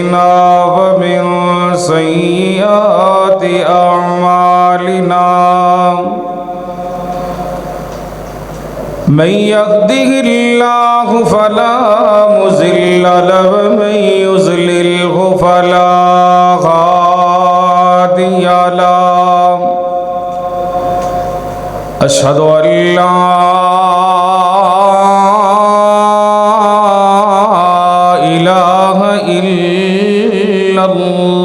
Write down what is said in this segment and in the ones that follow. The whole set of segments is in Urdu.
أنفسنا ومن سيئات أعمالنا من يهده الله فلا مضل له ومن يضلله فلا هادي له أشهد أن لا إله إلا الله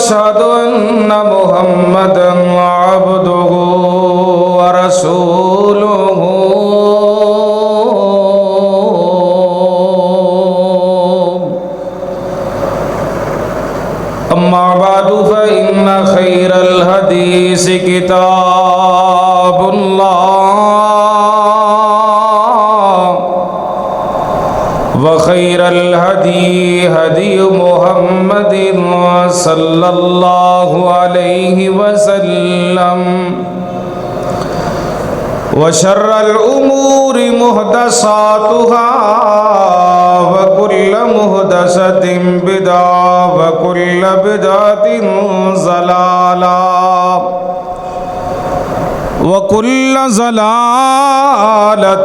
وأشهد أن محمدا عبده ورسوله أما بعد فإن خير الحديث كتاب الله وخير الهدي هدي محمد صلى الله عليه وسلم وشر الأمور محدثاتها وكل محدثة بدعة وكل بدعة ضلالة وكل ضلالة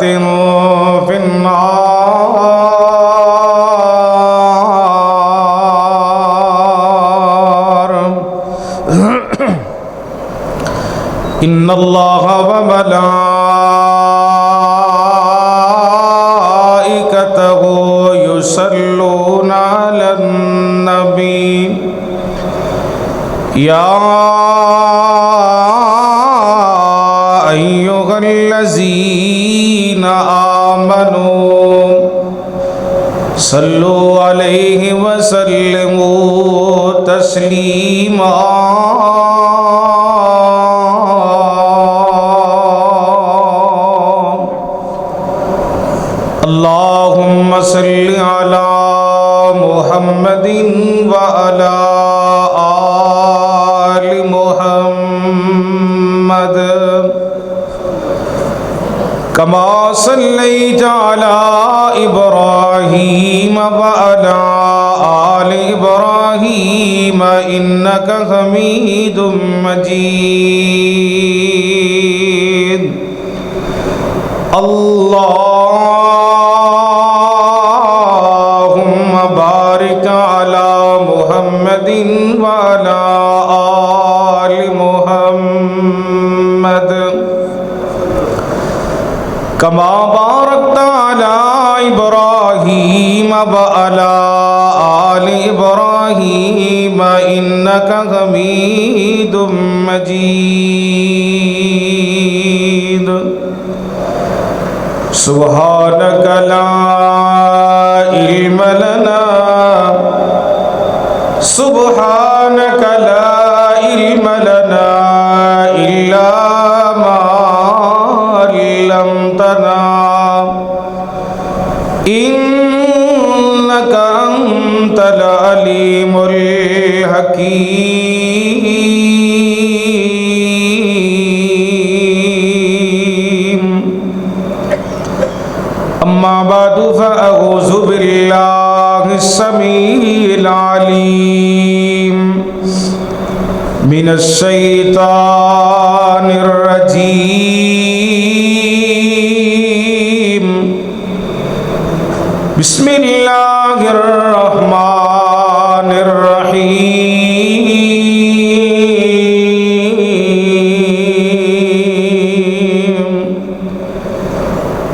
في النار إن الله وملائكته يصلون على النبي يا أيها الذين آمنوا صلوا عليه وسلموا تسليما اللهم صل على محمد وعلى آل محمد كما صليت على إبراهيم وعلى آل إبراهيم إنك حميد مجيد اللهم بارك على محمد وعلى آل محمد كما باركت على إبراهيم وعلى آل إبراهيم إنك حميد مجيد سبحانك لا علم لنا سبحانك لا علم لنا إلا ما علمتنا إنك أنت العليم الحكيم أما بعد فأعوذ بالله السميع العليم من الشيطان الرجيم بسم الله الرحمن الرحيم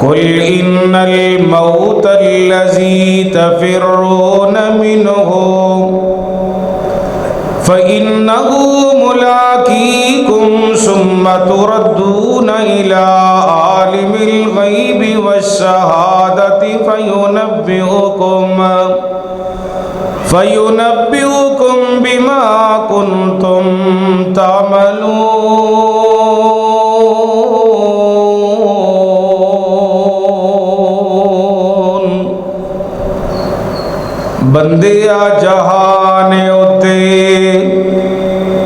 قل إن الموت الذي تفرون منه فإنه ملاقيكم ثم تردون إلى عالم الغيب والشهادة فينبئكم بما كنتم تعملون بندیا جہان اتے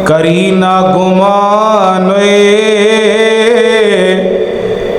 کرینا گمان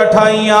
28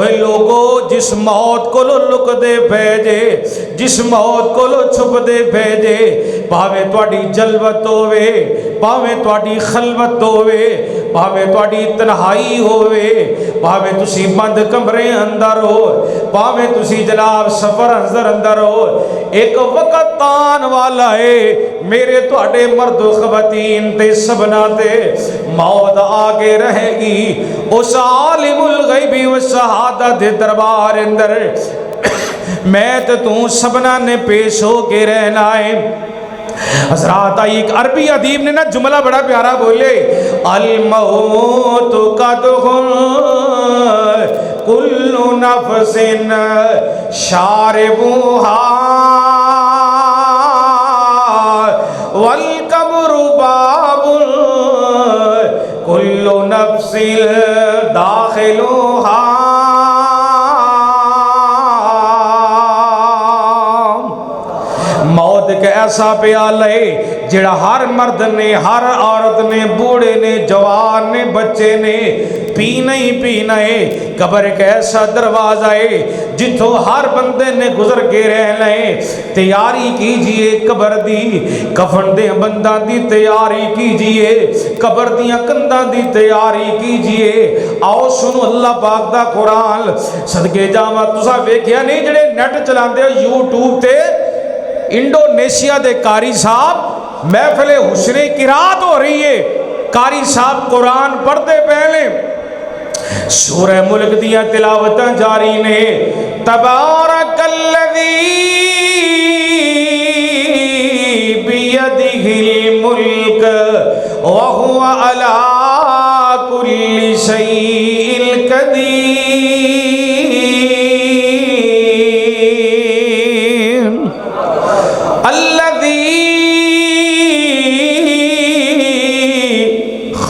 اوے لوگو جس موت کو لک دے بھیجے، جس موت کو چھپ دے بھیجے، پاوے تواڈی جلوت ہووے، پاوے تواڈی خلوت ہووے، پاوے تواڈی تنہائی ہووے، پاوے تسی بند کمرے اندر ہو، پاوے تسی جناب سفر اندر ہو، ایک وقت آن والا ہے میرے تواڈے مرد و خواتین تے سبنا تے موت آگے رہے گی۔ اس عالم الغیب والشہادت دے دربار اندر میں تو سبنا نے پیش ہو کے رہنا ہے۔ حضرات آئی ایک عربی ادیب نے نا جملہ بڑا پیارا بولے، الموت قدحٌ کل نفس شاربها والقبر باب کل نفس داخلها۔ موت کے ایسا پیالہ ہے جڑا ہر مرد نے، ہر عورت نے، بوڑھے نے، جوان نے، بچے نے پینا ہی پینا ہے۔ قبر ایک ایسا دروازہ ہے جتوں ہر بندے نے گزر کے رہنا ہے۔ تیاری کیجئے قبر دی، کفن دے بندہ دی تیاری کیجئے، قبر دیاں کنداں دی تیاری کیجئے۔ آؤ سنو اللہ پاک دا قرآن، صدقے جاواں تساں ویکھیا نہیں جڑے نیٹ چلاندے ہو یوٹیوب تے، انڈونیشیا دے قاری صاحب محفل حسن قرات ہو رہی ہے، قاری صاحب قرآن پڑھتے پہلے سورہ ملک دیاں تلاوتاں جاری نے، تبارک الذی بیدہ الملک وہو علی کل شیء قدیر۔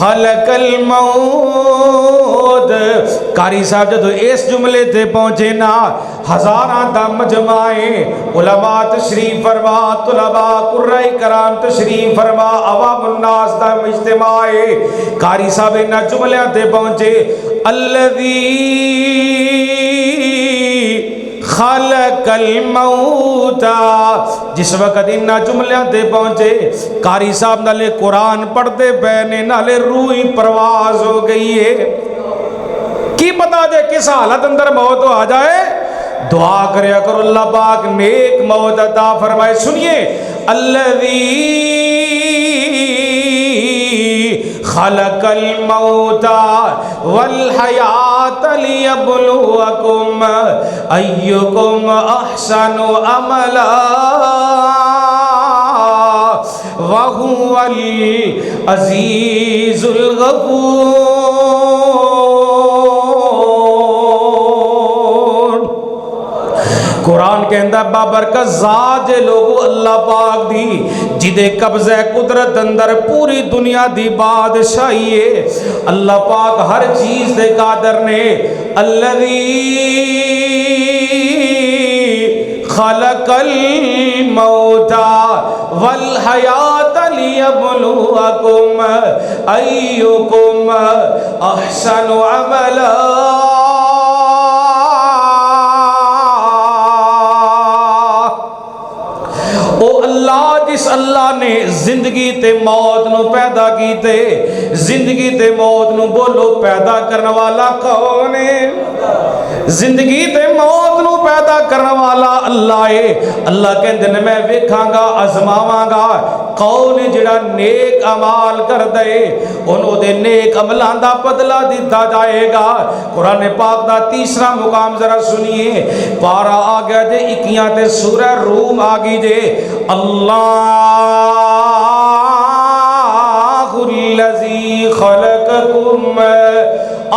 خلق الموت۔ قاری صاحب جدو اس جملے تے پہنچے نا، ہزاراں دا مجمعیں علماء تشریف فرما، طلباء قرۂ کرام تشریف فرما، عوام الناس دا اجتماع ہے۔ قاری صاحب انہاں جملیاں تے پہنچے، الذی خلق الموت۔ جس وقت انہاں جملیاں تے پہنچے قاری صاحب نالے قرآن پڑھتے پہنے نالے روحی پرواز ہو گئی ہے۔ کی پتا جے کس حالت اندر موت آ جائے، دعا کریا کرو اللہ پاک نیک موت عطا فرمائے۔ سنیے، الذی خلق الموت والحیات لیبلوکم ایکم احسن عملا وہو العزیز الغفور۔ قرآن کہندہ بابرکت ذات جے لوگو اللہ پاک دی جدے قبضہ قدرت اندر پوری دنیا دی بادشاہی ہے۔ اللہ پاک ہر چیز دے قادر نے۔ الذی خلق الموت والحیات لیبلوکم ایکم احسن عملا۔ جس اللہ نے زندگی تے موت نو پیدا کیتے، زندگی تے موت نو بولو پیدا کرنے والا کون ہے؟ زندگی تے موت نو پیدا کرنے والا اللہ ہے۔ اللہ کہندے نے میں ویکھاں گا، آزماواں گا کون جڑا نیک اعمال کر دے، انہوں دے نیک عملاں دا بدلہ دتا جائے گا۔ قرآن پاک دا تیسرا مقام ذرا سنیے، پارا آ گیا جے 21 تے سورہ روم آ گئی جے، اللہ الذی خلقکم،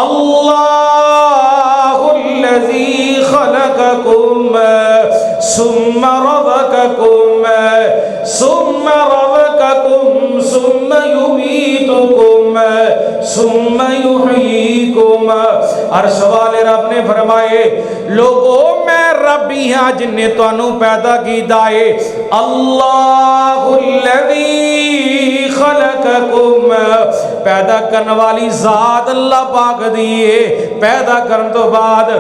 اللہ الذی خلقکم ثم رزقکم ثم رزقکم ثم یمیتکم ثم یحییکم۔ عرش والے رب نے فرمائے لوگوں میں رب ہی ہاں جن نے تانوں پیدا کیتا ہے۔ اللہ الذی خلقکم، پیدا کرنے والی ذات اللہ پاک دیئے پیدا کرن تو بعد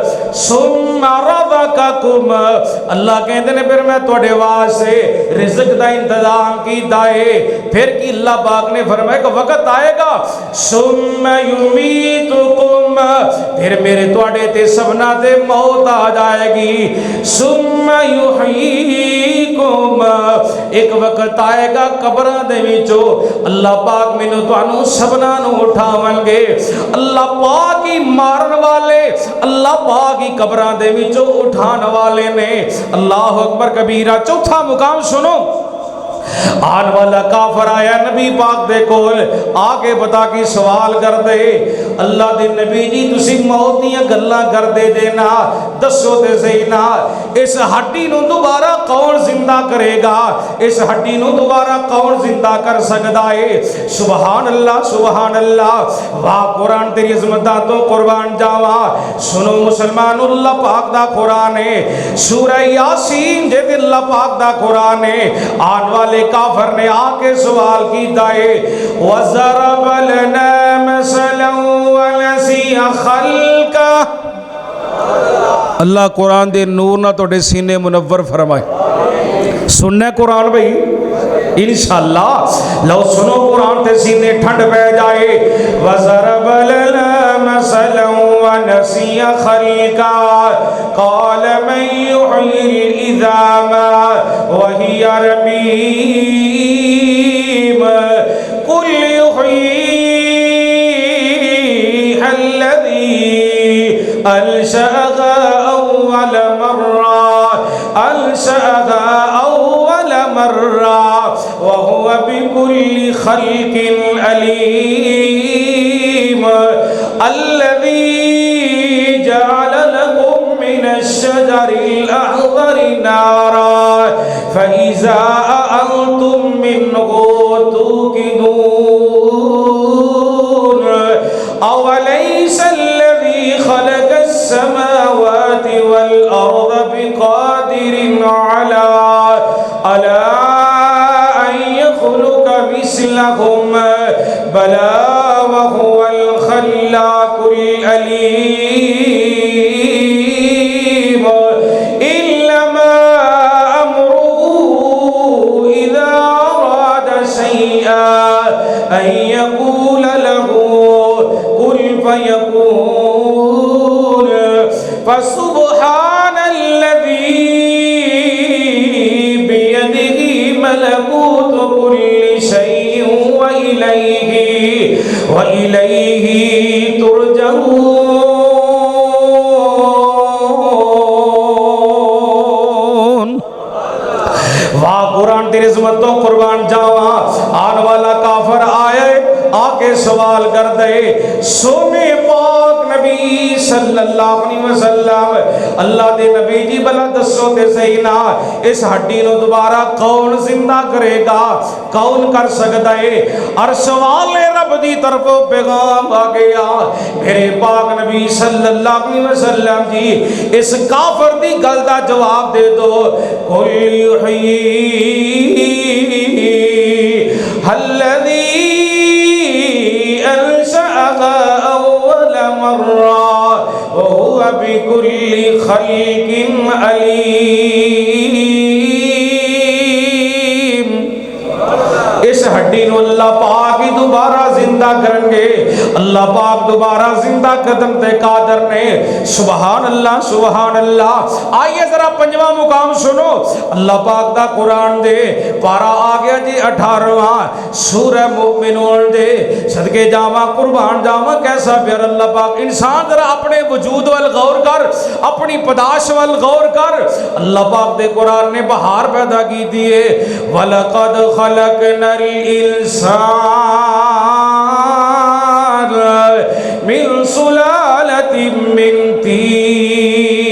ثم رزقکم اللہ کہتے ہیں پھر میں توڑے واسے رزق دا انتظام کی دائے پھر کی اللہ پاک نے فرمایا کہ وقت آئے گا ثم یمیتکم پھر میرے توڑے تے سبنا تے موت آ جائے گی ثم یحییکم ایک وقت آئے گا قبرہ دے وچوں اللہ پاک مینوں تانوں سبنا نو اٹھاون گے اللہ پاک ہی مارن والے اللہ پاک ہی قبرہ دے وچوں اٹھان والے نے اللہ اکبر کبیرہ چوتھا مقام سنو آن والا کافر آیا نبی پاک دے کول آگے بتا کی سوال کر دے اللہ دے نبی جی تسی موت دیاں گلاں کر دے دینا دسو دے زینا اس ہڈی نو دوبارہ کون زندہ کرے گا اس ہڈی نو دوبارہ کون زندہ کر سکتا ہے سبحان اللہ واہ قرآن تیری عظمتاں تو قربان جاوا سنو مسلمان اللہ پاک دا قرآن ہے سورہ یاسین جے اللہ پاک دا قرآن ہے آن والے کافر نے آکے سوال کی دائے وَضَرَبَ لَنَا مَثَلًا وَنَسِيَ خَلْقَهُ اللہ قرآن دے نور نہ توڑے سینے منور فرمائے سننے قرآن بھئی انشاءاللہ لو سنو قرآن تے سینے ٹھنڈ پہ جائے وَضَرَبَ لَنَا مَثَلًا وَنَسِيَ خَلْقَهُ قَالَ مَنْ يُحْيِي الْعِظَامَ وَهِيَ رَمِيمٌ قُلْ يُحْيِيهَا الَّذِي أَنشَأَهَا أَوَّلَ مَرَّةٍ وَهُوَ بِكُلِّ خَلْقٍ عَلِيمٌ الَّذِي جَعَلَ لَكُم مِّنَ الشَّجَرِ الْأَخْضَرِ نَارًا فَإِذَا أَنْتُم مِّنْهُ تُوقِدُونَ أَوَلَيْسَ الَّذِي خَلَقَ السَّمَاوَاتِ وَالْأَرْضَ بِقَادِرٍ عَلَىٰ أَن يَخْلُقَ مِثْلَهُم بَلَىٰ وَهُوَ الْخَلَّاقُ الْعَلِيمُ إِنَّمَا أَمْرُهُ إِذَا أَرَادَ شَيْئًا أَن يَقُولَ لَهُ كُن فَيَكُونُ فَسُبْحَانَ الَّذِي بِيَدِهِ مَلَكُوتُ كُلِّ شَيْءٍ وَإِلَيْهِ تُرْجَعُونَ واہ قرآن تیری عظمتوں قربان جاواں آن والا کافر آئے آکے سوال کر دے سونے پاک نبی صلی اللہ علیہ وسلم اللہ دے نبی جی بلا دسو دے سینا اس ہڈی نو دوبارہ کون زندہ کرے گا کون کر سکتا ہے عرش والے رب دی طرف پیغام آ گیا میرے پاک نبی صلی اللہ علیہ وسلم جی اس کافر دی گل دا جواب دے دو قُلْ يُحْيِيهَا الَّذِي أَنشَأَهَا أَوَّلَ مَرَّةٍ وَهُوَ بِكُلِّ خَلْقٍ عَلِيمٌ اس ہڈی نو اللہ پاک ہی دوبارہ زندہ کریں گے اللہ پاک دوبارہ زندہ قدم تے قادر نے سبحان اللہ آئیے ذرا پنجواں مقام سنو اللہ پاک دا قرآن دے پارا آگیا جی 18واں سورہ مومنون دے صدقے جاواں قربان جاواں کیسا پیار اللہ پاک انسان ذرا اپنے وجود وال غور کر اپنی پداش وال غور کر اللہ پاک دے قرآن نے بہار پیدا کی دیئے وَلَقَدْ خَلَقْنَا الْإِنسَانَ مِنْ سُلَالَةٍ مِّنْ طِينٍ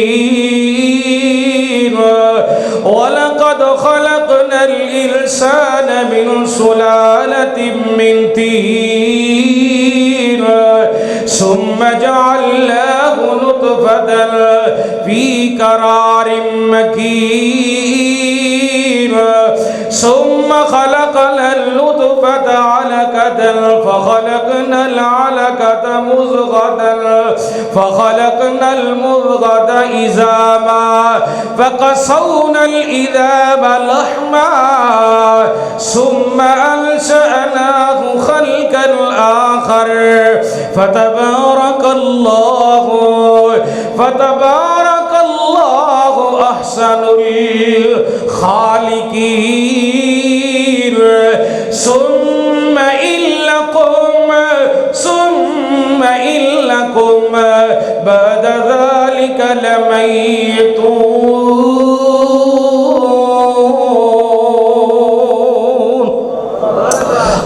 وَلَقَدْ خَلَقْنَا الْإِنسَانَ مِنْ سُلَالَةٍ مِّنْ طِينٍ ثُمَّ جَعَلْنَاهُ نُطْفَةً فِي قَرَارٍ مَّكِينٍ ثُمَّ خَلَقْنَا النُّطْفَةَ عَلَقَةً فخلقنا العلقة مضغة فخلقنا المضغة عظاما فكسونا العظام لحما ثم أنشأناه خلقا آخر فتبارك الله أحسن الخالقين ثم إنكم بعد ذلك لمیتون۔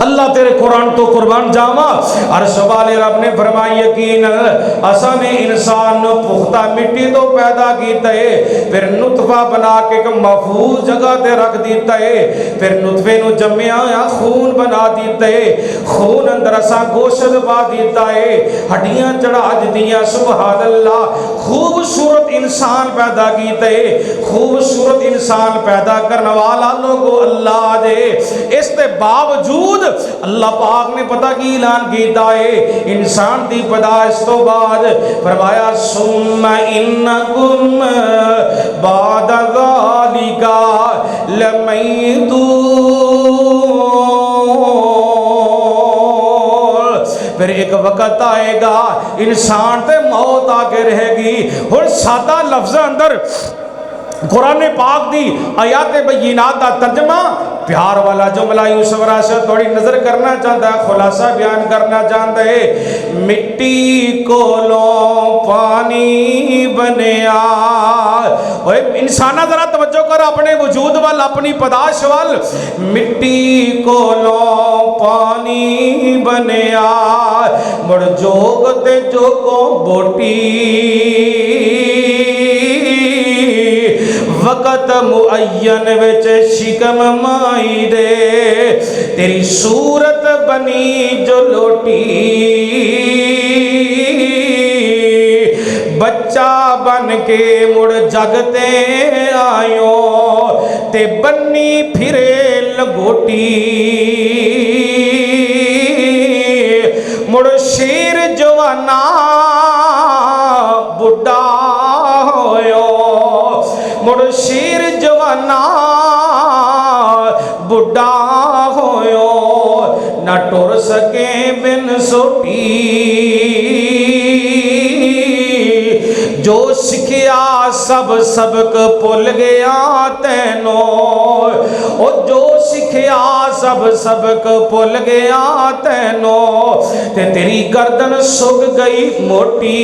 اللہ تیرے قرآن تو قربان جاما۔ عرش والے رب نے فرمایا یقینا اساں نے انسان نو پختہ مٹی تو پیدا کیتا ہے، پھر نطفہ بنا کے ایک محفوظ جگہ تے رکھ دیتا ہے، پھر نطفے نو جمیا خون بنا دیتا ہے، خون اندر اساں گوشت پا دیتا ہے، ہڈیاں چڑھا دیتیاں، سبحان اللہ۔ خوبصورت انسان پیدا کیتا ہے، خوبصورت انسان پیدا کرنے والا لوگو اللہ دے۔ اس کے باوجود اللہ پاک نے پتہ کی اعلان کیتا ہے انسان دی پیدائش تو بعد فرمایا ثم انکم بعد ذالک لمیتون۔ پھر ایک وقت آئے گا انسان تے موت آ کے رہے گی۔ اور سادہ لفظ اندر قرآن پاک دی آیات بینات دا ترجمہ پیار والا جملہ یوسف راشد تھوڑی نظر کرنا چاہتا ہے، خلاصہ بیان کرنا چاہتا ہے۔ مٹی کولوں پانی بنیا۔ انسانہ ذرا توجہ کر اپنے وجود وال، اپنی پیدائش وال۔ مٹی کولوں پانی بنیا مڑ جوگ تے جوگوں بوٹی، وقت معین وچ شکم مائی دے تیری صورت بنی جو لوٹی، بچہ بن کے مڑ جگتے آئیو تے بنی پھرے لگوٹی، مڑ شیر جوانا بڑھا ہویو، مڑ شیر جوانا بڑھا ہویو، نہ ٹر سکے بن سوٹی، جو سکھیا سب سبق پل گیا تینو، او جو سکھیا سب سبق پل گیا تینو، تے تیری گردن سک گئی موٹی،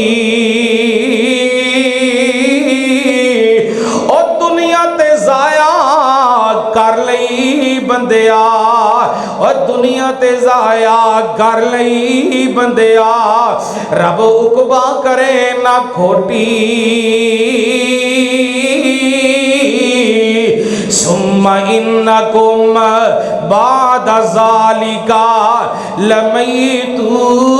اور دنیا تے ضائع کر لئی بندیا، اور دنیا تے ضائع کر لئی بندیا، رب عقبہ کرے نہ کھوٹی، ثم انکم بعد ذالک لمیتون۔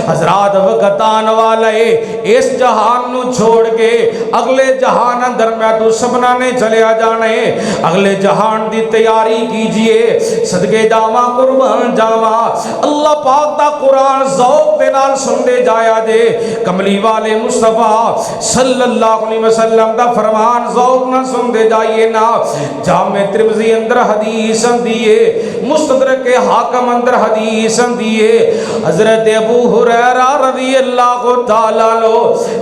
حضرات وقت آن والا ہے اس جہان نو چھوڑ کے اگلے جہان اندر میں تو سبنا نے چلے آ جانے، اگلے جہان دی تیاری کیجئے، صدقے جاواں قربان جاواں۔ اللہ پاک دا قرآن ذوق دے نال سن دے جایا دے، کملی والے مصطفیٰ صلی اللہ علیہ وسلم دا فرمان ذوق نہ سن دے جائیے نا۔ جامع ترمذی اندر حدیث دیئے، مستدرک حاکم اندر حدیث دیئے، حضرت ابو ہریرہ رضی اللہ تعالیٰ لو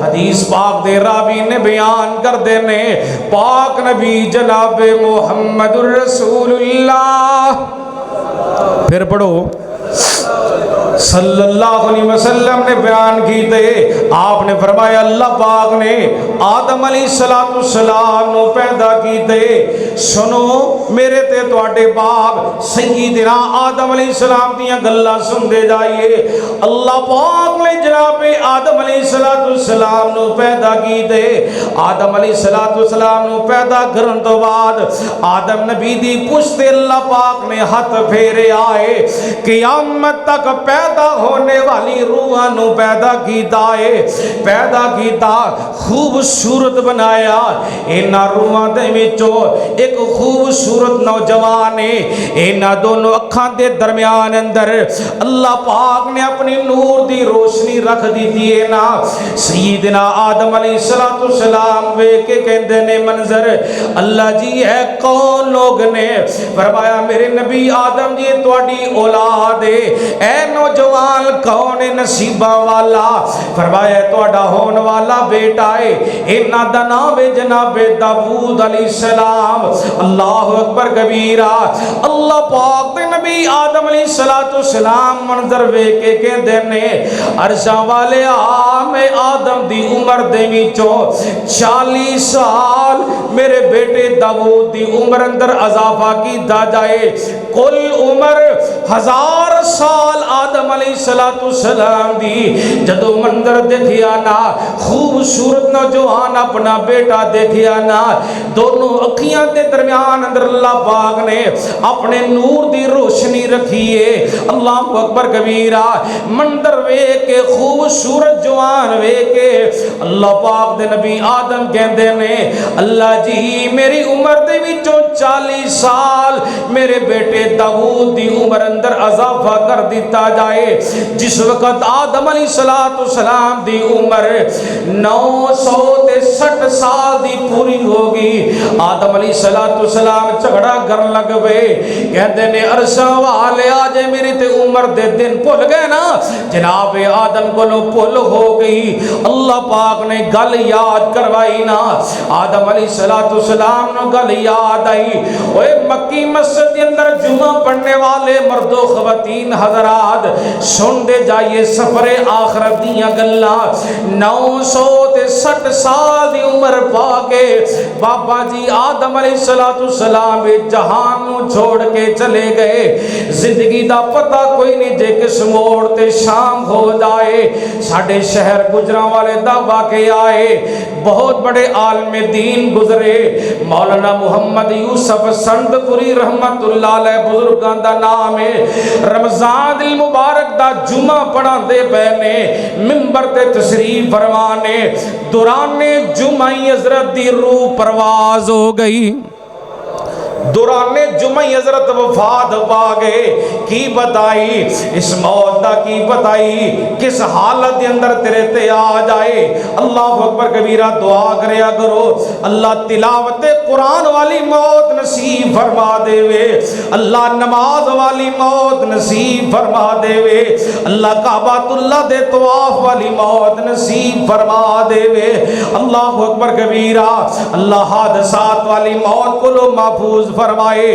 حدیث پاک دے راوی نے بیان کر دینے، پاک نبی جناب محمد الرسول اللہ، پھر پڑھو صلی اللہ علیہ وسلم نے بیان کی تھے، آپ نے فرمایا اللہ پاک نے آدم علیہ السلام نو پیدا کی تھے۔ سنو میرے تے تواڈے باپ سیدنا آدم علیہ السلام دیاں گلاں سن دے جائیے۔ اللہ پاک نے جناب آدم علیہ السلام نو پیدا کی تھے۔ آدم علیہ السلام نو پیدا کرن تو بعد آدم نبی دی پشت اللہ پاک نے ہاتھ پھیرے آئے، قیامت قیامت تک پیدا ہونے والی روحاں نو پیدا کیتا ہے، پیدا کیتا خوبصورت بنایا۔ انہاں روحاں دے وچوں ایک خوبصورت نوجوان ہے، انہاں دونوں اکھاں دے درمیان اندر اللہ پاک نے اپنی نور دی روشنی رکھ دیتی ہے نا۔ سیدنا آدم علیہ السلام وے کے کہندے نے منظر، اللہ جی اے کون لوگ نے؟ فرمایا میرے نبی آدم جی تواڈی اولاد ہے۔ اے نوجوان کون ہے نصیبہ والا؟ فرمایا تواڈا ہون والا بیٹا ہے، انہاں دا نام ہے جناب داؤد علیہ السلام۔ اللہ اکبر کبیرہ۔ اللہ پاک دے نبی آدم علیہ السلام منظر وے کے کہندے نے عرشاں والے میں آدم دی عمر دے وچوں 40 سال میرے بیٹے داؤد دی عمر اندر اضافہ کیتا جائے، کل عمر 1000 سال آدم علیہ السلام دی۔ جدو منظر دیکھیا نا خوبصورت نوجوان اپنا بیٹا دیکھیا نا، دونوں اکھیاں دے درمیان اندر اللہ پاک نے اپنے نور دی روشنی رکھیے۔ اللہ اکبر کبیرہ۔ منظر وے کے خوبصورت جوان وے کے اللہ پاک دے نبی آدم کہندے نے اللہ جی میری عمر دے وچوں 40 سال میرے بیٹے داؤد دی عمر اندر اضافہ کر دیتا جائے۔ جس وقت آدم علیہ السلام دی عمر 960 سال دی پوری ہوگی، آدم علیہ السلام جھگڑا کر لگ پے، کہندے نے عرشاں والے آج میری تے عمر دے دن بھول گئے نا؟ جناب آدم کو لو بھول ہو گئی۔ اللہ پاک نے گل یاد کروائی نا، آدم علیہ السلام نو گل یاد آئی۔ اوے مکی مسجد کے اندر جمعہ پڑھنے والے مرد و خواتین حضرات سن دے جائیے سفر آخرت دیاں گلاں۔ 960 سال دی عمر پا کے بابا جی آدم علیہ السلام جہان نو چھوڑ کے چلے گئے۔ زندگی دا پتہ کوئی نہیں جے کس موڑ تے شام ہو جائے۔ ساڑھے شہر گجراں والے دا واقعہ آئے، بہت بڑے عالم دین گزرے، مولانا محمد یوسف سندپوری رحمت اللہ علیہ بزرگان دا نام ہے۔ رمضان المبارک دا جمعہ پڑھا دے پہنے منبر تے تشریف فرمانے، دوران جمعہ حضرت دی روح پرواز ہو گئی۔ دوران جمعہ حضرت وفات پا گئے۔ کی بتائی اس موت دا کی بتائی کس حالت دے اندر تیرے تے آ جائے۔ اللہ اکبر کبیرہ۔ دعا کریا کرو اللہ تلاوت قرآن والی موت نصیب فرما دے وے، اللہ نماز والی موت نصیب فرما دے وے، اللہ کعبۃ اللہ دے طواف والی موت نصیب فرما دے وے۔ اللہ اکبر کبیرہ۔ اللہ حادثات والی موت کو لو محفوظ فرمائے۔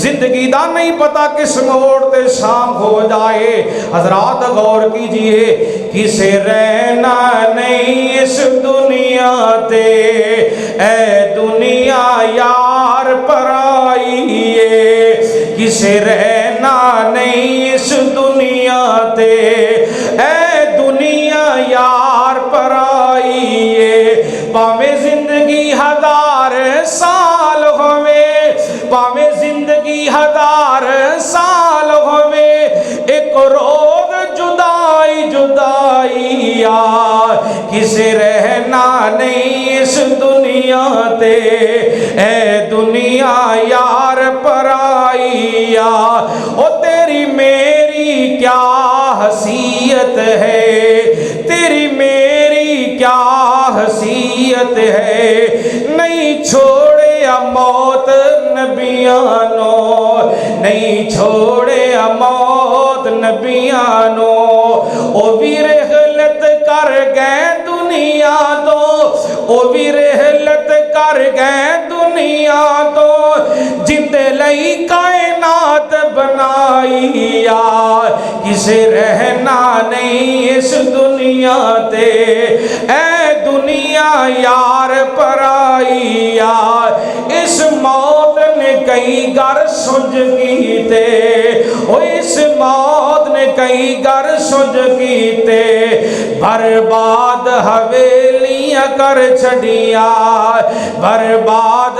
زندگی دا نہیں پتا کس موڑ تے شام ہو جائے۔ حضرات غور کیجئے، کسے رہنا نہیں اس دنیا تے، اے دنیا یار پرائیے، کسے رہنا نہیں اس دنیا تے، اے دنیا یار پرائیے، پاویں زندگی 1000 سال ہوئے، پاویں زندگی 1000 سال ہوئے، ایک روز جدائی جدائی آ، کسے رہنا نہیں اس دنیا تے، اے دنیا یار پرائی آ، او تیری میری کیا حیثیت ہے، تیری میری کیا حیثیت ہے، نہیں چھوڑے موت نبیانو، نہیں چھوڑے موت نبیانو، او بھی رحلت کر گئے دنیا دو، او بھی رحلت کر گئے دنیا دو، جندے لئی کائنات بنائی آ، کسے رہنا نہیں اس دنیا تے، اے دنیا یار پرائی آ، اس موت نے کئی گر سنج کیتے، او اس موت نے کئی گر سنج کیتے، برباد حویلیاں کر چھڑیا، برباد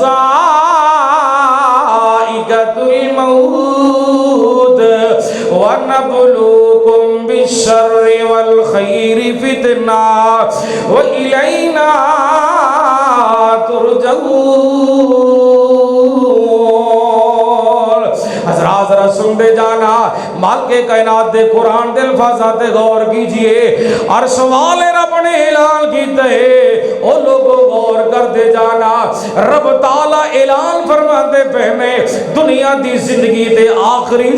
ذائقۃ الموت ونبلوکم بالشر والخیر فتنہ وإلینا ترجعون۔ حضرات ذرا سن دے جانا، مالک کائنات دے قرآن دے الفاظات غور کیجئے۔ عرش والے رب نے اعلان کیتا ہے، او لوگوں غور کر دے جانا، رب تعالی اعلان فرماتے پہنے دنیا دی زندگی دے آخری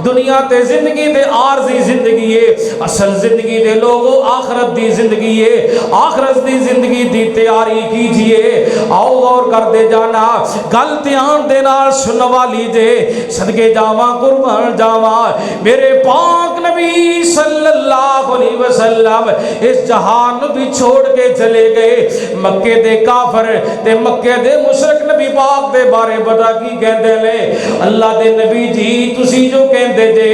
دنیا تے زندگی دے عارضی زندگی ہے، اصل زندگی دے لوگوں آخرت دی زندگی ہے، آخرت دی زندگی دی تیاری کیجئے۔ آؤ غور کر دے جانا، گل دھیان دے نال سن والی جے، صدقے جاواں قربان جاواں، میرے پاک نبی صلی اللہ علیہ وسلم اس جہان بھی چھوڑ کے چلے گئے۔ مکے دے کافر تے مکے دے مشرک نبی پاک دے بارے بتا کی کہندے لے، اللہ دے نبی جی تسی جو کہندے جے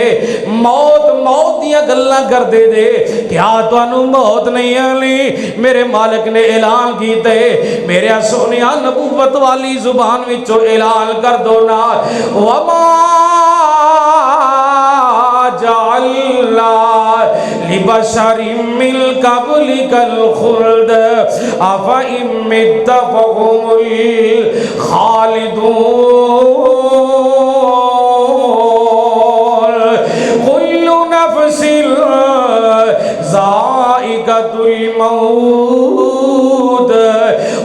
موت موت دیاں گلاں کردے جے، کیا تانوں موت نہیں آنی؟ میرے مالک نے اعلان کیتے، میرے سونیا نبوت والی زبان وچوں اعلان کر دو نا، وما جعلنا لبشر من قبلك الخلد افإن مت فهم الخالدون كل نفس ذائقة الموت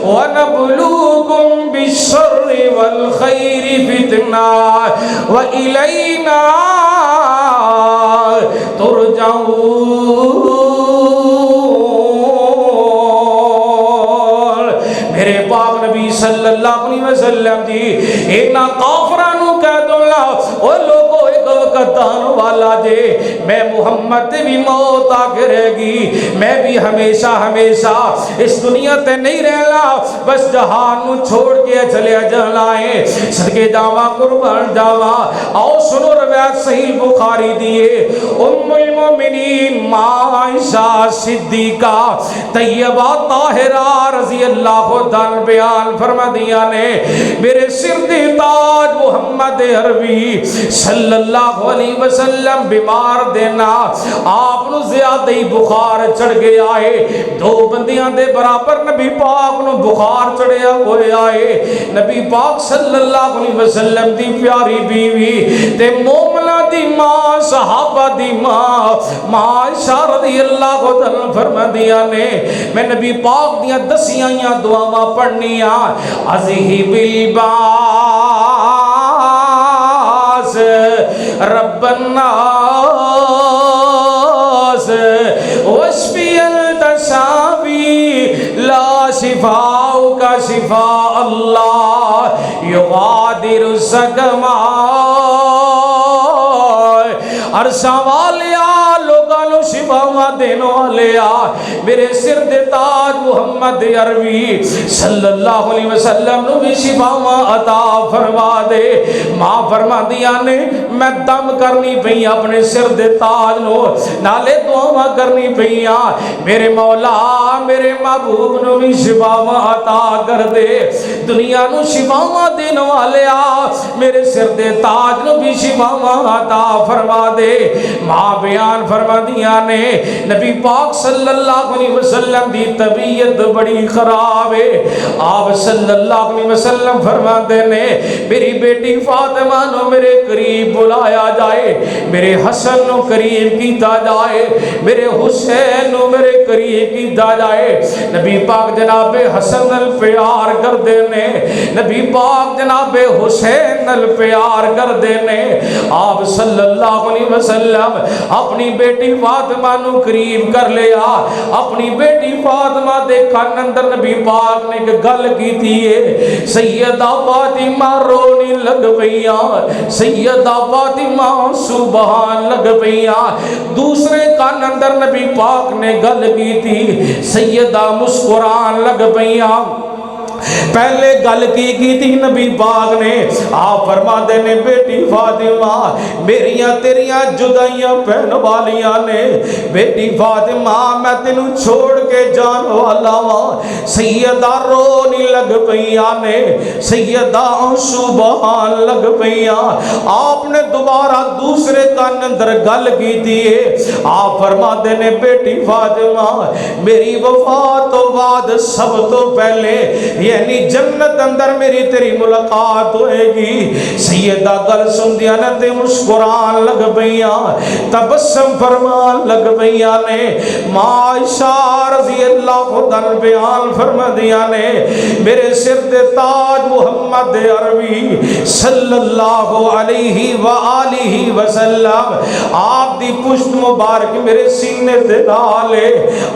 ونبلوكم بالشر والخير فتنة وإلينا ترجعون۔ میرے پاک نبی صلی اللہ علیہ وسلم جی اینا کافرانو کہہ دو اللہ او لوگو ایک وقت آن والا جے، میں محمد بھی موت آگے رہ گی، میں بھی ہمیشہ ہمیشہ اس دنیا تے نہیں رہنا، بس جہان نو چھوڑ کے چلے جانا ہے۔ صدقے جاواں قربان جاواں، آؤ سنو روایت صحیح بخاری دیئے، ام المومنین عائشہ صدیقہ طیبہ طاہرہ رضی اللہ عنہ بیان فرما دیا نے، میرے سر دے تاج محمد عربی صلی اللہ علیہ وسلم بیمار دینا، آپ نو زیادہ ہی بخار چڑھ گیا ہے، دو بندیاں دے برابر نبی پاک نو بخار چڑھیا ہوئے آئے، نبی پاک صلی اللہ علیہ وسلم دی پیاری بیوی تے مومنہ دی ماں صحابہ دی ماں عائشہ رضی اللہ عنہ فرما دیا نے، میں نبی پاک دیاں دسیاں دعاواں پڑھنیاں، عذیب الباس رب الناس واشفی التشافی لا شفاء کا شفاء اللہ یغادر السقما۔ عرشاں والیا لوگانو شفاواں دینو والیا، میرے سر دے تاج محمد عربی صلی اللہ علیہ وسلم نو بھی شفاواں عطا فرما دے۔ ماں فرما دیا نے میں دم کرنی پئی اپنے سر دے تاج نو، نالے دعاواں کرنی پئیاں، میرے مولا میرے محبوب نو بھی شفاواں عطا کر دے۔ دنیا نو شفاواں دین والیا میرے سر دے تاج نو بھی شفاواں عطا فرما دے۔ ماں بیان فرما دیا نے نبی پاک صلی اللہ علیہ وسلم دی طبیعت بڑی خراب ہے، آپ صلی اللہ علیہ وسلم فرما دے نے میری بیٹی فاطمہ نو میرے قریب بلایا جائے، میرے حسن نو قریب کیتا جائے، میرے حسین نو میرے قریب کیتا جائے۔ نبی پاک جناب حسن نال پیار کر دینے، نبی پاک جناب حسین نال پیار کر دینے، آپ صلی اللہ علیہ وسلم اپنی بیٹی فاطمہ نو قریب کر لیا، اپنی بیٹی فاطمہ دے کان اندر نبی پاک نے ایک گل کی تھی، سیدہ فاطمہ رونی لگ پئیاں، سیدہ فاطمہ سبحان لگ پئیاں۔ دوسرے کان اندر نبی پاک نے گل کی تھی، سیدہ مسکران لگ پئیاں۔ پہلے گل کی تھی نبی پاک نے؟ آپ فرماتے نے بیٹی فاطمہ میریاں تیریاں جدائیاں پہن والیاں نے، بیٹی فاطمہ میں تینوں چھوڑ کے جان والا ہاں۔ سیدہ رونی لگ پئیاں نے، سیدہ سبحان لگ پئیاں۔ آپ نے دوبارہ دوسرے کان اندر گل کی تھی، آپ فرماتے نے بیٹی فاطمہ میری وفات تو بعد سب تو پہلے یعنی جنت اندر میری تیری ملاقات ہوئے گی۔ سیدہ گل سندیاں نے تے مسکران لگ پئیاں، تبسم فرمان لگ پئیاں نے۔ عائشہ رضی اللہ عنہا بیان فرما دیا نے میرے سر تے تاج محمد عربی صلی اللہ علیہ وآلہ وسلم آپ دی پشت مبارک میرے سینے تے ڈالے۔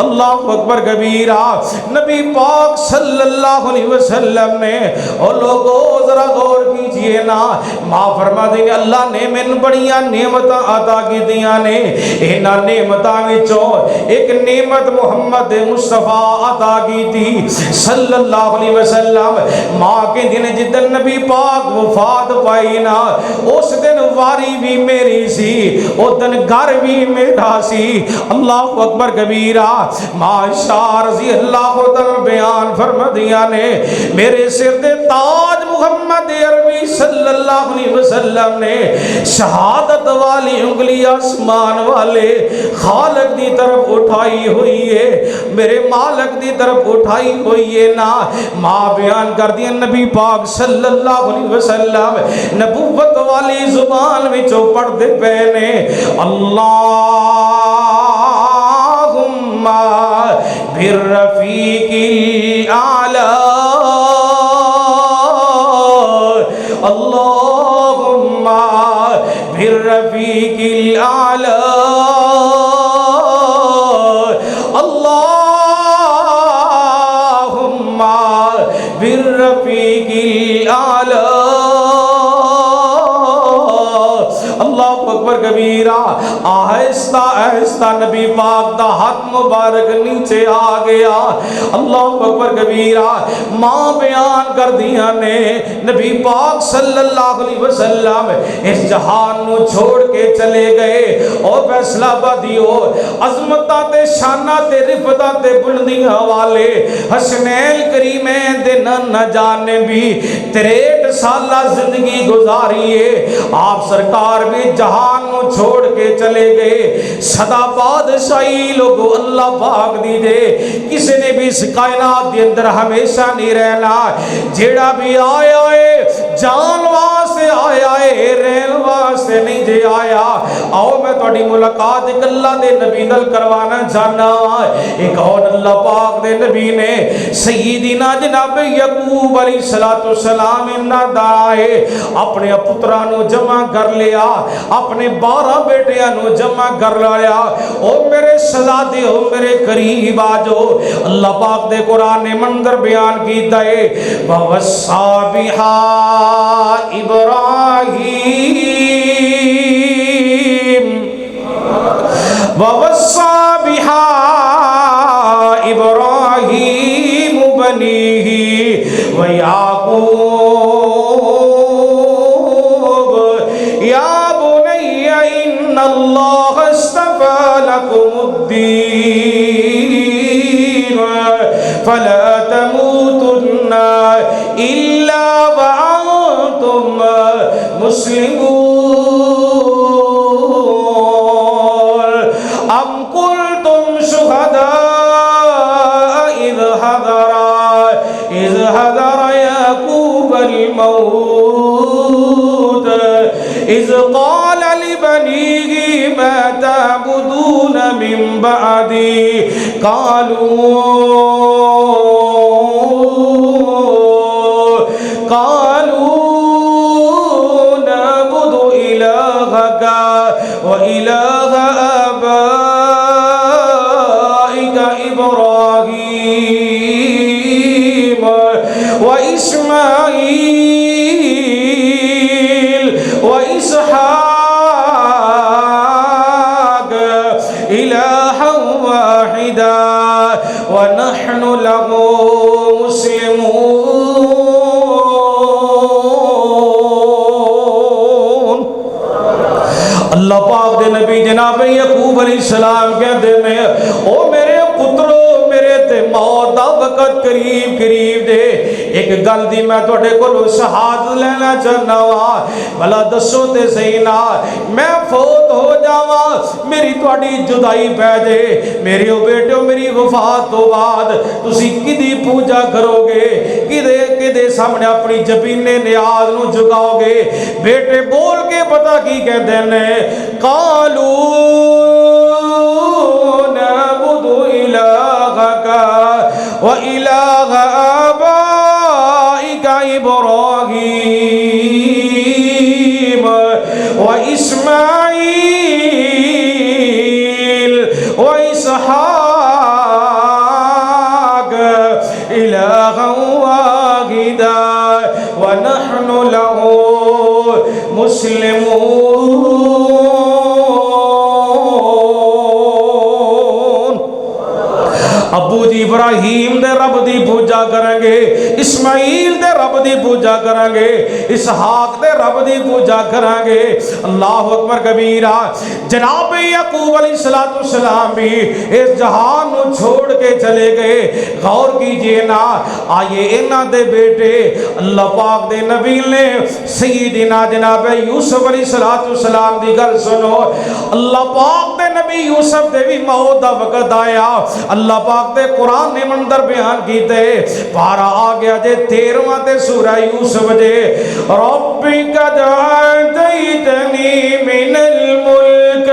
اللہ اکبر کبیرہ۔ نبی پاک صلی اللہ علیہ وسلم نے او لوگوں ذرا غور کیجئے نا، ماں فرما دی اللہ نے من بڑیاں نعمتاں عطا کی دیاں نے، انہاں نعمتاں وچوں ایک نعمت محمد مصطفیٰ عطا کی تھی صلی اللہ علیہ وسلم۔ ماں کے دن جدن نبی پاک وفات پائی نا اس دن واری بھی میری سی، او دن گھر بھی میرا سی۔ اللہ اکبر کبیرہ۔ عائشہ رضی اللہ عنہا بیان فرما دیا نے میرے سر دے تاج محمد عربی صلی اللہ علیہ وسلم نے شہادت والی انگلی آسمان والے خالق دی طرف اٹھائی ہوئی ہے، میرے مالک دی طرف اٹھائی ہوئی ہے نا۔ ماں بیان کر دیا نبی پاک صلی اللہ علیہ وسلم نبوت والی زبان وچوں پڑھ دے پہنے اللہم بالرفیق الاعلی، اللہم بالرفیق الاعلی، اللہم بالرفیق الاعلی۔ اللہ اکبر کبیرہ۔ آہستہ آہستہ نبی پاک دا ہاتھ مبارک نیچے آ گیا۔ اللہ اکبر کبیرہ۔ ماں بیان کر دیا نے نبی پاک صلی اللہ علیہ وسلم اس جہان نو چھوڑ کے چلے گئے، اور فیصلہ بدیو عظمتاں تے شاناں تے رفعتاں تے بلندیاں والے حسنین کریمین دے نہ جانے بھی 63 سالہ زندگی گزاری ہے۔ آپ سرکار بھی جہان نو چھوڑ کے چلے گئے، سدا بادشاہی لوگو اللہ پاک دی دے، کسی نے بھی اس کائنات دے اندر ہمیشہ نہیں رہنا، جیڑا بھی آیا ہے جان واسطے آیا ہے، رہن واسطے نہیں جے آیا۔ آؤ میں تھوڑی ملاقات ایک اللہ دے نبی نال کروانا چاہنا۔ ایک اور اللہ پاک دے نبی نے سیدنا جناب یعقوب علیہ السلام انہاں دا اپنے پترانو جمع کر لیا، اپنے 12 بیٹیاں نو جمع کر لیا۔ او میرے شہزادے او میرے قریب آجو۔ اللہ پاک دے قرآن نے منظر بیان کیتا ہے وَوَصَّى بِهَا إِبْرَاهِيمُ وَوَصَّى بِهَا إِبْرَاهِيمُ بَنِيهِ وَيَعْقُوبُ يَا بُنَيَّ إِنَّ اللَّهَ اصْطَفَى لَكُمُ الدِّينَ فَلَا تَمُوتُنَّ إِلَّا وَأَنْتُمْ مُسْلِمُونَ أَمْ كُنْتُمْ شُهَدَاءَ إِذْ حَضَرَ يَعْقُوبَ الْمَوْتُ إِذْ قَالَ لِبَنِيهِ مَا تَعْبُدُونَ مِنْ بَعْدِي قالوا نعبد إلهك وإله آبائك إبراهيم وإسماعيل وإسحاق إلها واحدا ونحن له مسلمون۔ نبی جناب یعقوب علیہ السلام کہتے ہیں او میرے پترو میرے تے موت دا وقت قریب قریب دے ایک گل دی میں تواڈے کولوں شہادت لینا چاہنا وا بھلا دسو تے صحیح نا میں فوت ہو جاواں میری تواڈی جدائی پے جے میرے او بیٹو میری وفات تو بعد تسی کدی پوجا کرو گے کدے سامنے اپنی جبینے نیاز نو جگاؤ گے بیٹے بول کے پتہ کی کہتے ہیں قالو نعبد الہک و الہ آبائک ابراہیم و اسماعیل و اسحاق الہا واحدا ونحن له مسلمون ابو جی ابراہیم دے رب دی پوجا کریں گے اسماعیل دے رب دی پوجا کریں گے اسحاق دے رب دی پوجا کریں گے اللہ اکبر کبیرہ جناب یعقوب علیہ السلام بھی اس جہان نو چھوڑ کے چلے گئے غور کیجئے نا آئیے انہاں دے بیٹے اللہ پاک دے نبی نے سیدنا جناب یوسف علیہ السلام دی گل سنو اللہ پاک دے نبی یوسف دے بھی موت دا وقت آیا اللہ پاک دے قرآن نے منظر بیان کیتے پارا آ گیا جے 13واں تے سورہ یوسف جے ربی قد آتیتنی من الملک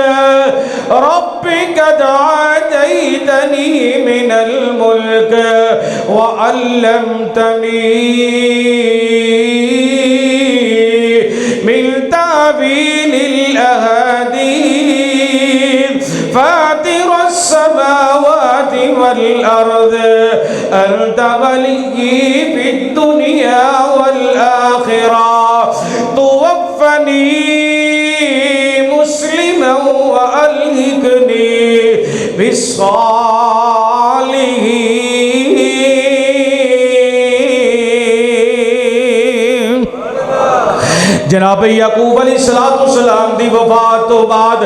ربی قد آتیتنی من الملک وعلمتنی من تعبیل الاحادیث فاطر السماوات والأرض أنت ولي في الدنيا والآخرة توفني مسلما وألحقني بالصالحين جناب یعقوب علیہ السلام دی وفات تو بعد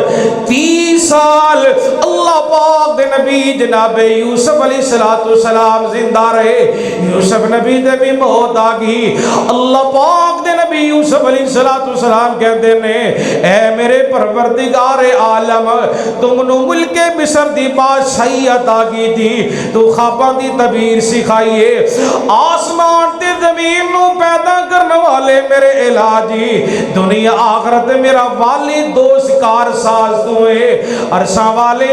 30 سال اللہ پاک دے نبی جناب یوسف علیہ السلام زندہ رہے یوسف نبی دے بھی موت آ گئی اللہ پاک دے نبی یوسف علیہ السلام کہتے ہیں اے میرے پروردگار عالم تم نو ملک مصر دی بادشاہی عطا کی تھی تو خواباں دی تعبیر سکھائیے آسمان تے زمین نو پیدا کرنے والے میرے الہی دنیا آخرت میرا والد دوست کار ساز دوئے عرصہ والے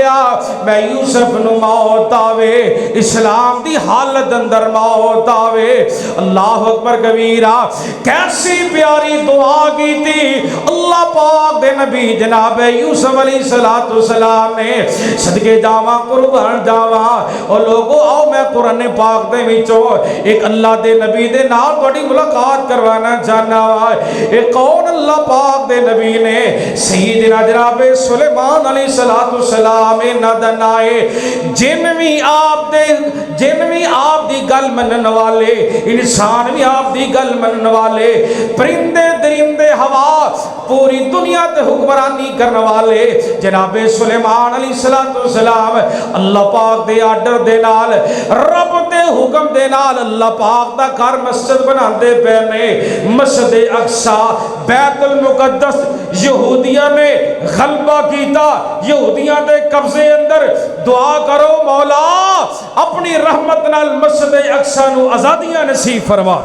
میں یوسف نو موت آوے اسلام دی حالت اندر موت آوے اللہ اکبر کبیرہ کیسی پیاری دعا کی تھی اللہ پاک دے نبی جناب یوسف علیہ السلام نے صدقے جاواں قربان جاواں اور لوگوں آؤ میں قرآن پاک دے وچوں ایک اللہ دے نبی دے نال بڑی ملاقات کروانا چاہنا ایک کون اللہ پاک دے نبی نے سیدنا جناب سلیمان علیہ السلام ندن آئے جن بھی آپ دی گل منن والے انسان بھی آپ دی گل منن والے پرندے درندے ہوا پوری دنیا تے حکمرانی کرنے والے جناب سلیمان علیہ السلام اللہ پاک دے آرڈر دے نال رب دے حکم دے نال اللہ پاک دا گھر مسجد بنا دے پہنے مسجد اقصی بیت المقدس یہودیاں نے غلبہ کیتا یہودیاں دے قبضے اندر دعا کرو مولا اپنی رحمت نال مسجد اقصی نو آزادیاں نصیب فرما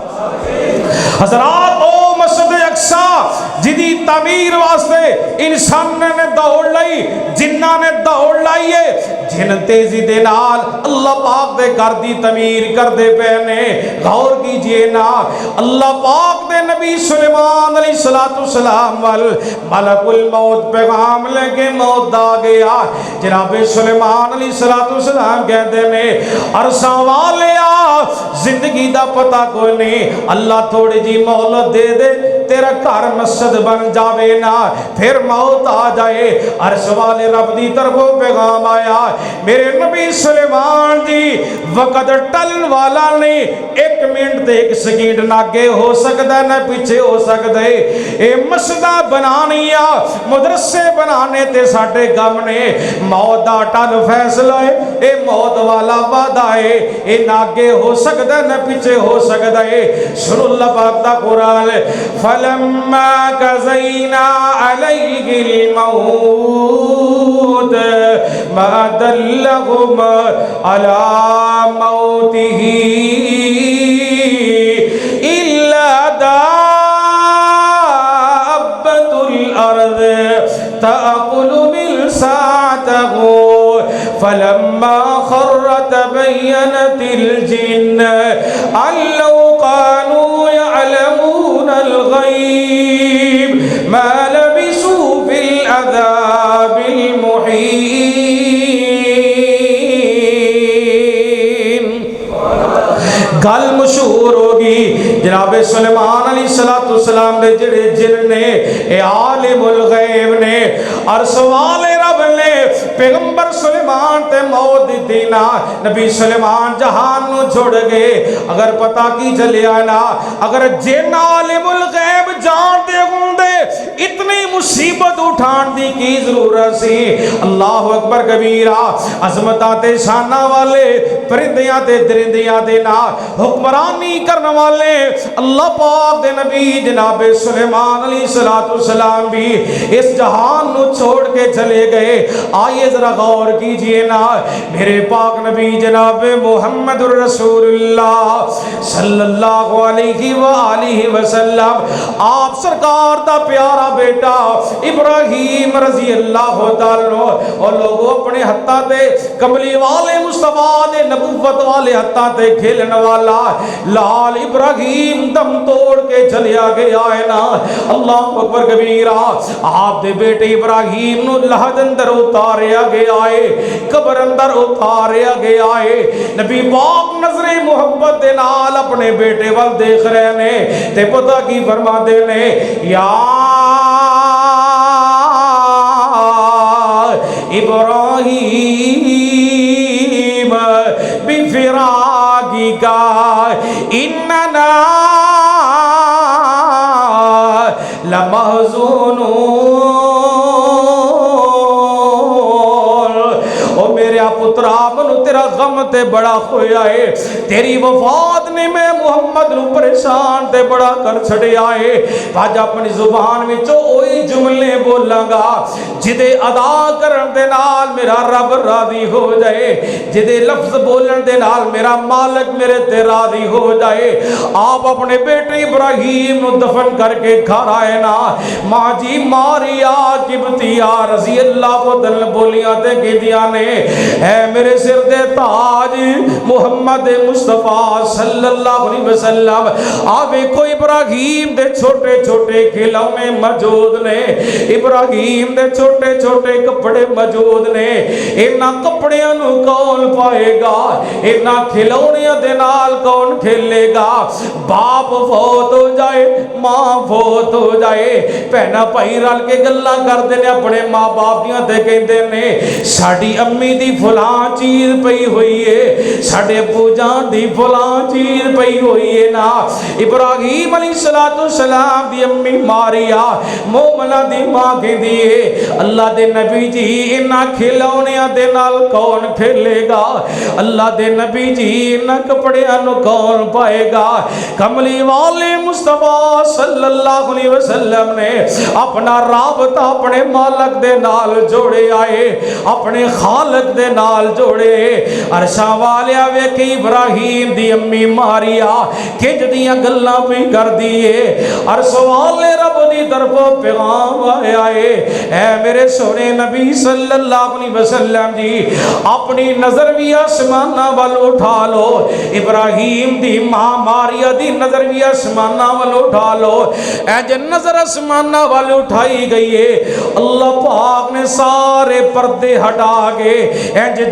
حضرات او مسجد اقصی جدی تعمیر واسطے انسان نے دوڑ لائی جنہ نے دوڑ لائیے جن تیزی دے نال اللہ پاک دے گھر دی تعمیر کر دے پہنے غور کیجئے نا اللہ پاک دے نبی سلیمان علیہ السلام وال ملک الموت پیغام لے کے موت آ گیا جناب سلیمان علیہ السلام کہتے ہیں عرصہ والے زندگی دا پتہ کوئی نہیں اللہ تھوڑی جی مہلت دے دے تے میرا گھر مسجد بن جاوے نا پھر موت آ جائے عرش والے رب دی طرفوں پیغام آیا میرے نبی سلیمان جی وقت ٹلن والا نہیں ایک منٹ تے ایک سیکنڈ نہ آگے ہو سکتا ہے نہ پیچھے ہو سکتا ہے اے مسجدہ بنانی آ مدرسے بنانے تے ساٹھے غم نے موت دا ٹل فیصلہ ہے اے موت والا وعدہ ہے اے نہ آگے ہو سکتا ہے نہ پیچھے ہو سکتا ہے سن اللہ پاک دا قرآن فَلَمَّا قَضَيْنَا عَلَيْهِ الْمَوْتَ مَا دَلَّهُمْ عَلَى مَوْتِهِ إِلَّا دَابَّةُ الْأَرْضِ تَأْكُلُ مِنْ سَأْتَهُ فَلَمَّا خَرَّ تَبَيَّنَتِ الْجِنُّ أَنْ لَوْ كَانُوا يَعْلَمُونَ الْغَيْبَ مَا لَبِثُوا فِي الْعَذَابِ الْمُحِينِ گل مشہور ہوگی جناب سلیمان علیہ السلام دے جڑے جن نے اے عالم الغیب نے عرش والے رب نے پیغمبر سلیمان تے موت دیتی نا نبی سلیمان جہان نو چھوڑ گئے اگر پتہ کی چلے آنا اگر جن عالم الغیب جانتے ہوں دے اتنی مصیبت اٹھان دی کی ضرورت سی اللہ اکبر کبیرہ عظمتاں تے شانہ والے پرندیاں تے درندیاں دے نا حکمرانی کرنے والے اللہ پاک دے نبی جناب سلیمان علیہ السلام بھی اس جہان نو چھوڑ کے چلے گئے آئیے ذرا غور کیجئے نا میرے پاک نبی جناب محمد الرسول اللہ صلی اللہ علیہ وآلہ وسلم آپ سرکار دا پیارا بیٹا ابراہیم رضی اللہ تعالیٰ اور لوگوں اپنے ہتھا دے کملی والے مصطفیٰ دے نبوت والے ہتھا دے کھیلن والا لال ابراہیم دم توڑ کے چلیا گیا ہے نا اللہ اکبر کبیرہ آپ دے بیٹے ابراہیم نو لحد اندر اتاریا گیا ہے قبر اندر اتاریا گیا ہے نبی پاک نظر محبت دے نال اپنے بیٹے وال دیکھ رہے نے تے پتہ کی فرما دے نے یا ابراہیم بفراقک اننا لمحزونون او میرے پترا منو تیرا غم تے بڑا ہویا ہے تیری وفات نے میں محمد نو پریشان تے بڑا کر چھڑیا ہے آج اپنی زبان میں اوہی جملے بولاں گا جدے ادا کرن دے نال میرا رب راضی ہو جائے جدے لفظ بولن دے نال میرا مالک میرے تے راضی ہو جائے آپ اپنے بیٹے ابراہیم نو دفن کر کے گھر آئے نا ماں جی ماریا کبتیا رضی اللہ کو دل بولیاں تے گیدیاں نے اے میرے سر دے تاج محمد مصطفیٰ صلی اللہ علیہ وسلم آوے کو ابراہیم دے چھوٹے چھوٹے کھلونے موجود نے ابراہیم دے چھوٹے چھوٹے کپڑے موجود نے اینا کپڑیاں نو کون پائے گا اینا کھلونیاں دے نال کون کھیلے گا باپ فوت ہو جائے ماں فوت ہو جائے پہنا پائی رل کے گلا کر دینے اپنے ماں باپ دیاں دے کہندے نے ساڑی امی دی فلاں چیز پئی ہوئی ہے ساڑے ابو جان دی فلاں چیز پئی ہوئی ہے نا ابراہیم علیہ السلام دی امی ماریا مومنہ دی ماں کے دیئے اللہ دے نبی جی انہا کھلونیاں دے نال کون کھیلے گا اللہ دے نبی جی انہا کپڑے انہوں کون پائے گا کملی والے مصطفیٰ صلی اللہ علیہ وسلم نے اپنا رابطہ اپنے مالک دے نال جوڑے آئے اپنے خالق دے نال جوڑے عرشاں والے آوے کہ ابراہیم دی امی ماریا کھج دیاں گلہ بھی کر دیئے عرش والے رب دی طرفوں پیغام آئے اے میرے سونے نبی صلی اللہ علیہ وسلم جی اپنی نظر بھی آسمانہ وال اٹھا لو ابراہیم دی ماں ماریا دی نظر بھی آسمانہ وال اٹھا لو اے جن نظر آسمانہ وال اٹھائی گئی ہے اللہ پاک نے سارے پردے ہٹا کے اے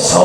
100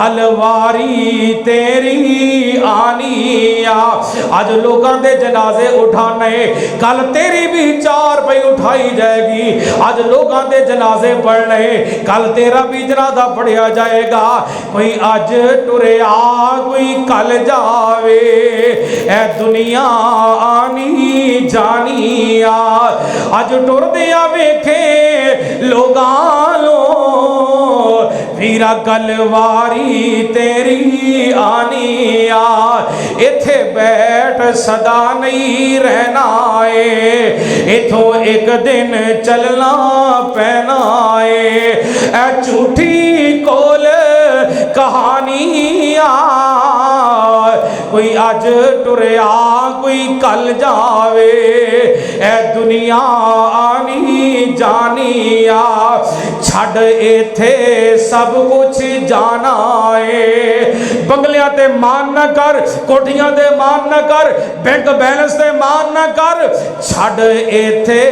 کل واری تیری آنی آ. آج لوگاں دے جنازے اٹھانے, کل تیری بھی چار پہ اٹھائی جائے گی. آج لوگاں دے جنازے پڑھنے, کل تیرا بھی جنازہ پڑھیا جائے گا. کوئی آج ٹریا کوئی کل جاوے, اے دنیا آنی جانی آ. آج ٹر دیا ویکھے لوگانوں ویرا کل واری تیری آنی آ. ایتھے بیٹھ صدا نہیں رہنا ہے, ایتھوں ایک دن چلنا پینا ہے. اے جھوٹی کول کہانی آ, کوئی آج ٹریا کوئی کل جاوے, اے دنیا آنی جانی آ. چھڑ ایتھے سب کچھ جانا ہے, بنگلیاں تے مان نہ کر, کوٹھیاں تے مان نہ کر, بینک بیلنس تے مان نہ کر. چھڑ ایتھے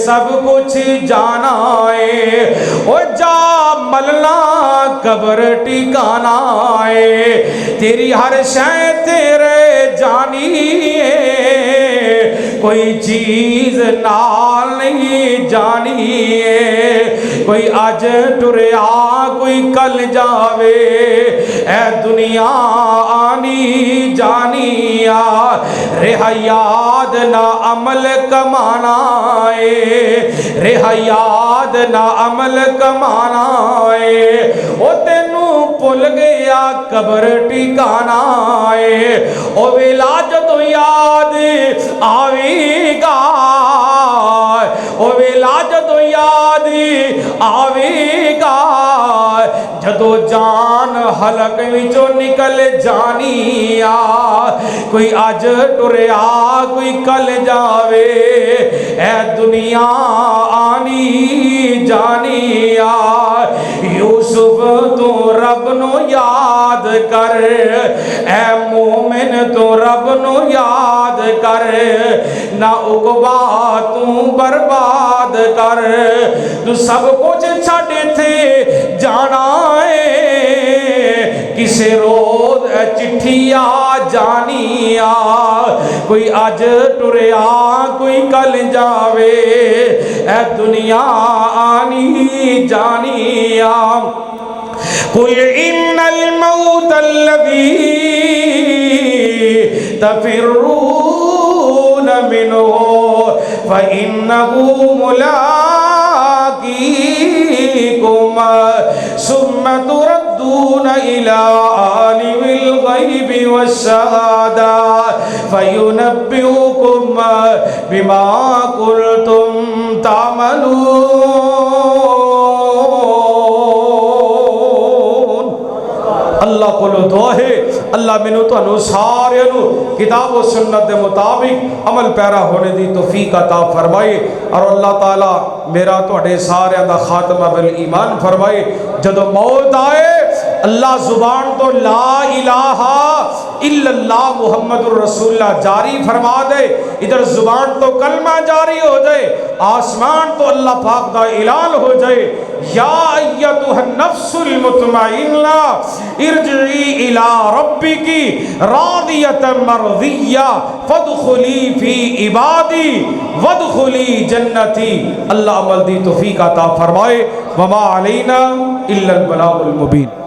سب کچھ جانا ہے, او جا ملنا قبر ٹھکانا ہے. تیری ہر شے تیرے جانی ہے, کوئی چیز نال نہیں جانی ہے. کوئی آج ٹریا کوئی کل جاوے, اے دنیا آنی جانی آ. رہا یاد نہ عمل کمانا ہے, رہا یاد نہ عمل کمانا ہے. او تینوں پل گیا قبر ٹھکانا ہے, او ویلا جدوں یاد آوے گا, او ویلا جدوں یاد آوے گا, جدو جان حلق وچوں نکل جانی آ. کوئی آج ٹریا کوئی کل جاوے, اے دنیا آنی جانی آ. یوسف تو رب نو یاد کر, اے مومن تو رب نو یاد کر. نہ عقبہ تو برباد کر, تو سب کچھ چھڈ تھے جانا ہے. کسے روز چٹھی آ جانی آ, کوئی آج ٹریا کوئی کل جاوے, اے دنیا آنی جانی آ. قل ان الموت الذي تفرون منه فإنه ملاقيكم ثم تردون إلى عالم الغيب والشهادة فينبئكم بما كنتم تعملون. اللہ کو دعا ہے اللہ مینوں تانوں سارے نو کتاب و سنت دے مطابق عمل پیرا ہونے دی توفیق عطا فرمائے, اور اللہ تعالی میرا تواڈے سارے دا خاتمہ بالایمان فرمائے. جدو موت آئے اللہ زبان تو لا الہ الا اللہ محمد الرسول اللہ جاری فرما دے, ادھر زبان تو کلمہ جاری ہو جائے, آسمان تو اللہ پاک دا اعلان ہو جائے, یا ایتھا النفس المطمئنہ ارجعی الی ربک راضیۃ مرضیہ فادخلی فی عبادی وادخلی جنتی. اللہ عمل دی توفیق عطا فرمائے. وما علینا الا البلاغ المبین.